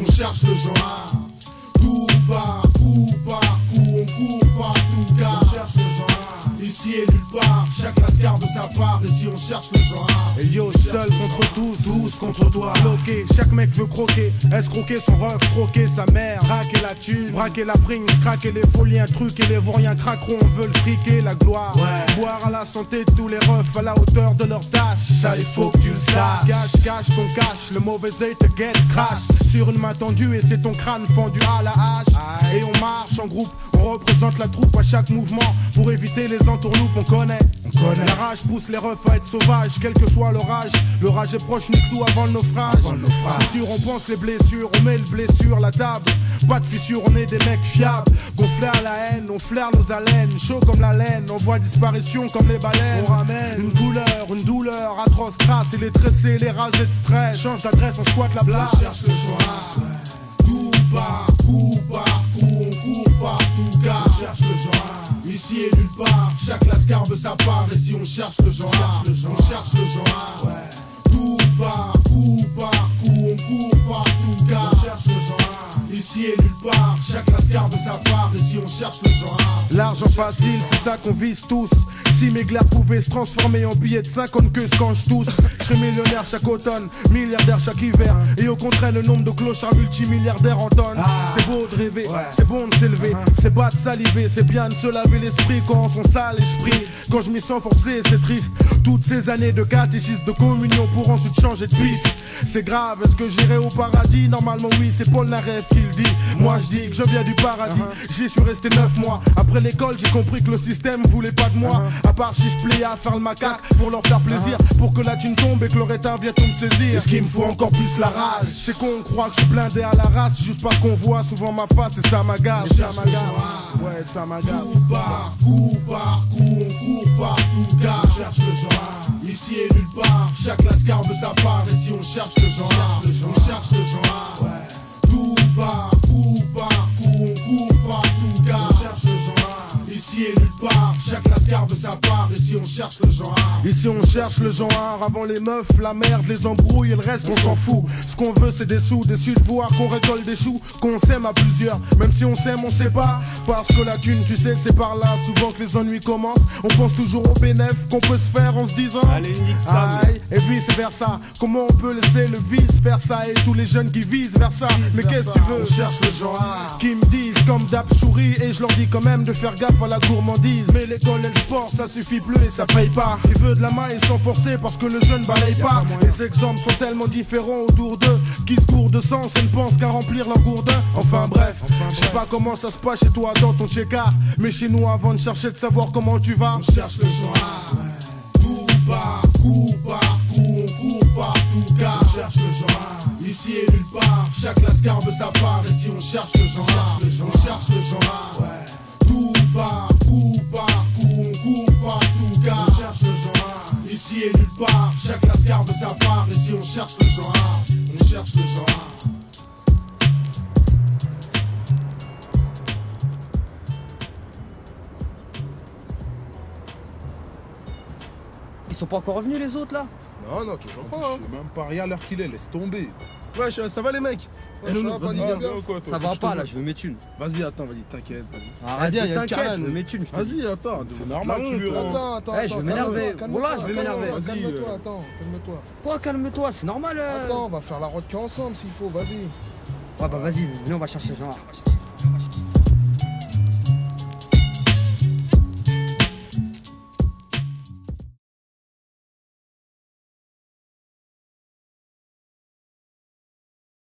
on cherche le genre. Coup par coup par coup, on court partout car on cherche le genre. Ici et nulle part, chaque lascar de sa part, ici on cherche le genre. Et yo, seul contre tous, tous contre toi. Bloqué, chaque mec veut croquer, escroquer son ref, croquer sa mère, braquer la thune, braquer la prime, craquer les folies, un truc et les vauriens craqueront, veulent friquer la gloire. Ouais. Boire à la santé de tous les refs à la hauteur de leur tâche. Ça il faut que tu le saches. Cache ton cache, le mauvais œil te guette, crash sur une main tendue et c'est ton crâne fendu à la hache. Et on marche en groupe, on représente la troupe à chaque mouvement pour éviter les entourloupes, on connaît. La rage pousse les refs à être sauvages, quel que soit l'orage. L'orage est proche, nique tout avant le naufrage. C'est sûr, on pense les blessures, on met le blé sur la table. Pas de fissure, on est des mecs fiables. Gonflés à la haine, on flaire nos haleines. Chaud comme la laine, on voit disparition comme les baleines. On ramène une douleur atroce, trace et les tressés, les rasés de stress. Change d'adresse, on squatte la place. On cherche le joie. Coup par coup par coup, on court partout car on cherche le joie. Ici et nulle part, chaque lascar veut sa part. Et si on cherche le genre, on cherche le genre. Coup par coup par coup, on court partout car on cherche le genre. Ici et nulle part, chaque lascar veut sa part. Et si on cherche le genre. L'argent facile, c'est ça qu'on vise tous. Si mes glaires pouvaient se transformer en billets de 50 queues quand je tousse, je serais millionnaire chaque automne, milliardaire chaque hiver. Et au contraire, le nombre de clochards multimilliardaires en tonnes. C'est beau de rêver, c'est bon de s'élever, c'est pas de saliver, c'est bien de se laver l'esprit quand on s'en sale l'esprit. Quand je m'y sens forcé, c'est triste. Toutes ces années de catéchisme, de communion pour ensuite changer de piste. C'est grave, est-ce que j'irai au paradis? Normalement oui, c'est Paul Naref qui le dit. Moi je dis que je viens du paradis. J'y suis resté 9 mois. Après l'école, j'ai compris que le système voulait pas de moi. À part si je pliais à faire le macaque pour leur faire plaisir, pour que la thune tombe et que le rétin vienne tout me saisir. Est-ce qu'il me faut encore plus la rage? C'est qu'on croit que je suis blindé à la race juste parce qu'on voit souvent ma face et ça m'agace. Ouais, ça m'agace. Coup par coup, on court partout car on cherche le genre. Ici et nulle part, chaque lascar veut sa part. Et si on cherche le genre, on cherche le genre. Coup par coup par coup, on court partout car on cherche le genre. Ici et nulle part, chaque lascar veut sa part. Et si on cherche le genre. Ici on cherche le genre. Avant les meufs, la merde, les embrouilles et le reste on s'en fout. Ce qu'on veut c'est des sous, déçus de voir qu'on récolte des choux, qu'on s'aime à plusieurs. Même si on s'aime on sait pas, parce que la thune tu sais c'est par là souvent que les ennuis commencent. On pense toujours au bénéfice qu'on peut se faire en se disant allez nique ça. Et vice versa. Comment on peut laisser le vice faire ça? Et tous les jeunes qui visent vers ça. Mais qu'est-ce que tu veux? On cherche le genre. Qui me disent comme d'hab souris. Et je leur dis quand même de faire gaffe à la gourmandise. Mais l'école et le sport ça suffit plus et ça paye pas. Ils veulent de la main, ils sont forcés parce que le jeune balaye pas. Les exemples sont tellement différents autour d'eux qui se courent de sens et ne pensent qu'à remplir leur gourdin. Enfin bref, je sais pas comment ça se passe chez toi dans ton check-up, mais chez nous avant de chercher de savoir comment tu vas, on cherche le genre. Coup par coup par coup, on court partout car on cherche le genre. Ici et nulle part, chaque lascar veut sa part. Et si on cherche le genre, on cherche le genre. Coup par coup par coup, on court partout car on cherche le genre. Ici et nulle part, chaque lascar veut sa part. Et si on cherche le genre, on cherche le genre. Ils sont pas encore revenus les autres là? Non, toujours pas. Je sais même pas, regarde l'heure qu'il est, laisse tomber. Ouais, ça va les mecs? Vas-y, viens. Ça va pas là, je veux mes thunes. Vas-y, attends, vas-y, t'inquiète, vas-y. Arrête, t'inquiète, je veux mes thunes. Vas-y, attends, c'est normal, tu lui rends. Attends, je vais m'énerver. Voilà, je vais m'énerver. Calme-toi, attends, calme-toi. Quoi, calme-toi, c'est normal. Attends, on va faire la roadka ensemble s'il faut, vas-y. Ouais, bah vas-y, venez, on va chercher genre.